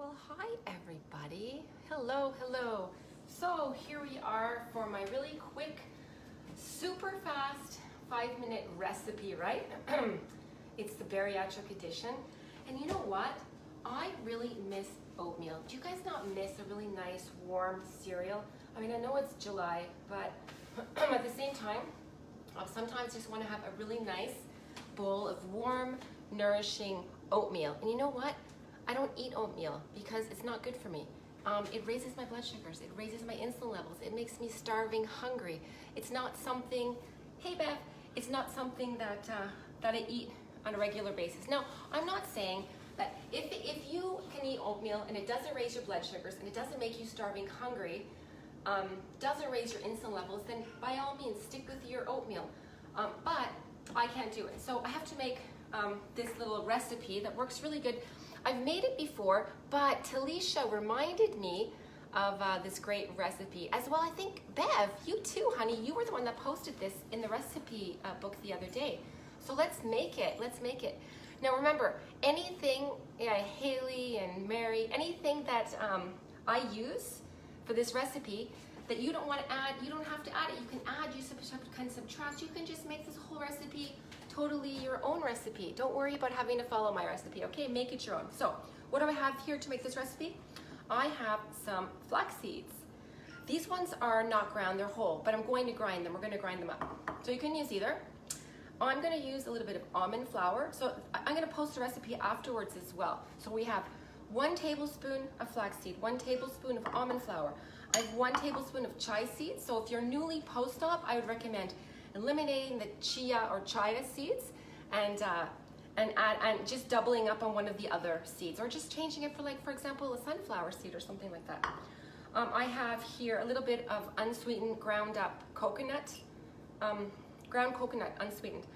Well, hi everybody. Hello, hello. So here we are for my really quick, super fast 5-minute recipe, right? It's the bariatric edition. And you know what? I really miss oatmeal. Do you guys not miss a really nice warm cereal? I mean, I know it's July, but at the same time, I sometimes just want to have a really nice bowl of warm, nourishing oatmeal. And you know what? I don't eat oatmeal because it's not good for me. It raises my blood sugars, it raises my insulin levels, it makes me starving hungry. It's not something, hey Beth, it's not something that I eat on a regular basis. Now, I'm not saying that if you can eat oatmeal and it doesn't raise your blood sugars and it doesn't make you starving hungry, doesn't raise your insulin levels, then by all means stick with your oatmeal. But I can't do it. So I have to make this little recipe that works really good. I've made it before, but Talisha reminded me of this great recipe. As well, I think, Bev, you too, honey, you were the one that posted this in the recipe book the other day. So let's make it, Now remember, anything, Haley and Mary, anything that I use for this recipe that you don't want to add, you don't have to add it. You can add, you can subtract, you can just make this whole recipe totally your own recipe. Don't worry about having to follow my recipe, okay? Make it your own. So, what do I have here to make this recipe? I have some flax seeds. These ones are not ground, they're whole, but I'm going to grind them. We're going to grind them up. So you can use either. I'm going to use a little bit of almond flour. So I'm going to post a recipe afterwards as well. So we have 1 tablespoon of flaxseed, 1 tablespoon of almond flour. I have 1 tablespoon of chia seeds. So if you're newly post-op, I would recommend eliminating the chia or chia seeds and just doubling up on one of the other seeds, or just changing it for, like, for example, a sunflower seed or something like that. I have here a little bit of unsweetened ground up coconut, ground coconut unsweetened.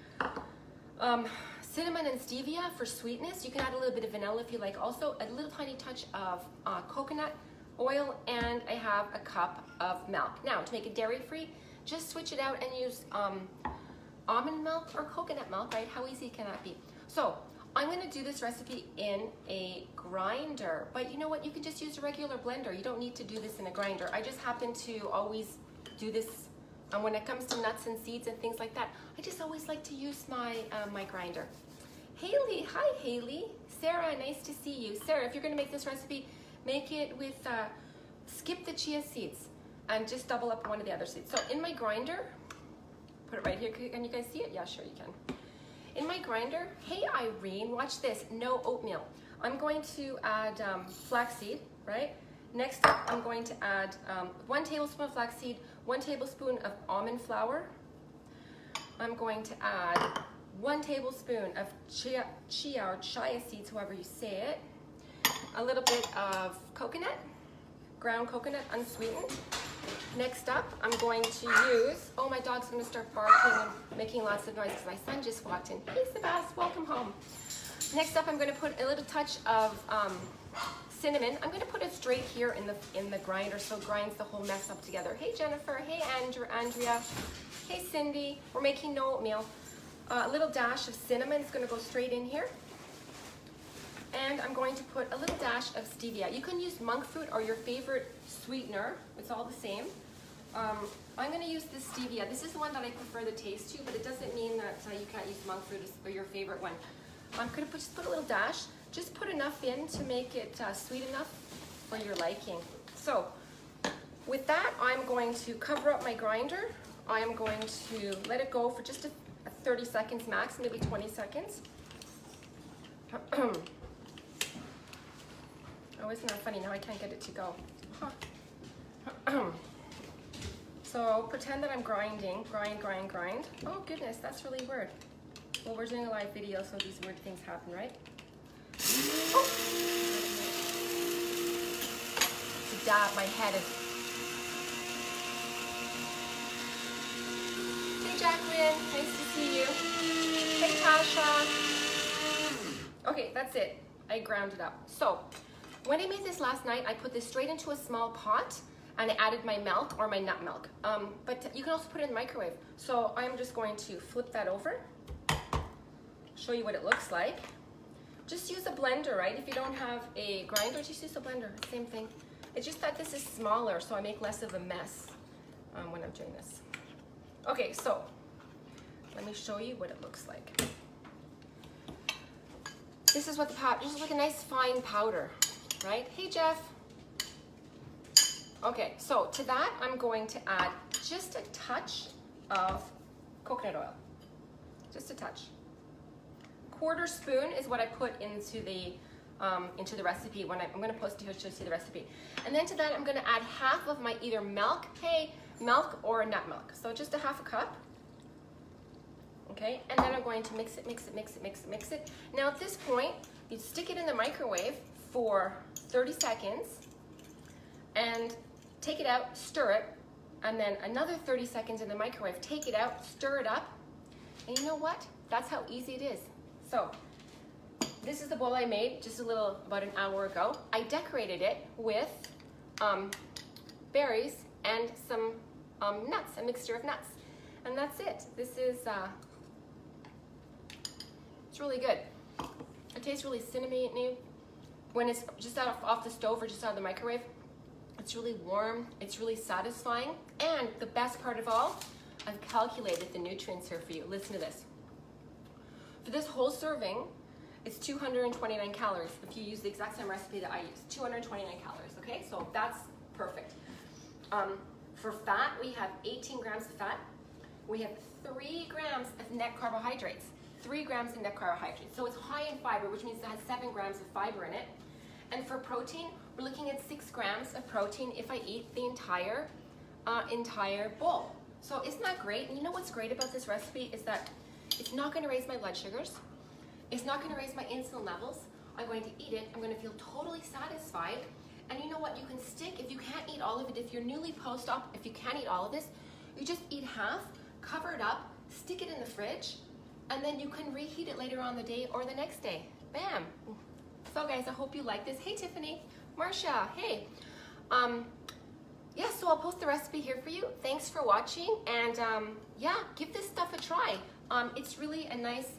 Cinnamon and stevia for sweetness. You can add a little bit of vanilla if you like. Also a little tiny touch of coconut oil, and I have a cup of milk. Now, to make it dairy free, just switch it out and use almond milk or coconut milk, right? How easy can that be? So I'm going to do this recipe in a grinder, but you know what? You can just use a regular blender. You don't need to do this in a grinder. I just happen to always do this when it comes to nuts and seeds and things like that. I just always like to use my my grinder. Haley, hi Haley. Sarah, nice to see you. Sarah, if you're going to make this recipe, make it with skip the chia seeds and just double up one of the other seeds. So in my grinder, put it right here. Can you guys see it? Yeah, sure you can. In my grinder, hey Irene, watch this, no oatmeal. I'm going to add flaxseed, right? Next up, I'm going to add 1 tablespoon of flaxseed, 1 tablespoon of almond flour. I'm going to add 1 tablespoon of chia or chia seeds, however you say it. A little bit of coconut, ground coconut, unsweetened. Next up, I'm going to use, oh, my dog's going to start barking and making lots of noise because my son just walked in. Hey, Sebas, welcome home. Next up, I'm going to put a little touch of cinnamon. I'm going to put it straight here in the grinder so it grinds the whole mess up together. Hey, Jennifer. Hey, Andrea. Hey, Cindy. We're making no oatmeal. A little dash of cinnamon is going to go straight in here. And I'm going to put a little dash of stevia. You can use monk fruit or your favorite sweetener. It's all the same. I'm going to use this stevia. This is the one that I prefer the taste to, but it doesn't mean that you can't use monk fruit or your favorite one. I'm going to just put a little dash. Just put enough in to make it sweet enough for your liking. So with that, I'm going to cover up my grinder. I am going to let it go for just a 30 seconds max, maybe 20 seconds. Oh, isn't that funny? Now I can't get it to go. Huh. So pretend that I'm grinding. Grind. Oh goodness, that's really weird. Well, we're doing a live video, so these weird things happen, right? Oh. My head is... Hey Jacqueline, nice to see you. Hey Tasha. Okay, that's it. I ground it up. So, when I made this last night, I put this straight into a small pot and I added my milk or my nut milk. But you can also put it in the microwave. So I'm just going to flip that over, show you what it looks like. just use a blender, right? If you don't have a grinder, just use a blender, same thing. It's just that this is smaller, so I make less of a mess when I'm doing this. Okay, so let me show you what it looks like. This is what the powder, just like a nice fine powder, right? Hey, Jeff. Okay, so to that, I'm going to add just a touch of coconut oil, just a touch. 1/4 spoon is what I put into the recipe when I'm going to post it here to see the recipe. And then to that, I'm going to add half of my either milk, milk or nut milk. So just a 1/2 cup. Okay, and then I'm going to mix it, mix it, mix it, mix it, mix it. Now at this point, you stick it in the microwave for 30 seconds and take it out, stir it, and then another 30 seconds in the microwave, take it out, stir it up. And you know what? That's how easy it is. So this is the bowl I made just about an hour ago. I decorated it with berries and some nuts, a mixture of nuts. And that's it. This is, it's really good. It tastes really cinnamony when it's just off the stove or just out of the microwave. It's really warm, it's really satisfying, and the best part of all, I've calculated the nutrients here for you. Listen to this. For this whole serving, it's 229 calories. If you use the exact same recipe that I use, 229 calories, okay? So that's perfect. For fat, we have 18 grams of fat. We have 3 grams of net carbohydrates. 3 grams of net carbohydrates. So it's high in fiber, which means it has 7 grams of fiber in it. And for protein, we're looking at 6 grams of protein if I eat the entire bowl. So isn't that great? And you know what's great about this recipe is that it's not going to raise my blood sugars. It's not going to raise my insulin levels. I'm going to eat it. I'm going to feel totally satisfied. And you know what? You can stick, if you can't eat all of it, if you're newly post-op, if you can't eat all of this, you just eat half, cover it up, stick it in the fridge, and then you can reheat it later on the day or the next day. Bam. So guys, I hope you like this. Hey Tiffany, Marcia, hey. Yeah, so I'll post the recipe here for you. Thanks for watching, and yeah, give this stuff a try. It's really a nice,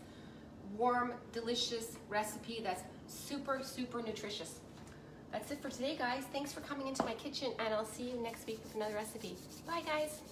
warm, delicious recipe that's super, super nutritious. That's it for today, guys. Thanks for coming into my kitchen, and I'll see you next week with another recipe. Bye, guys.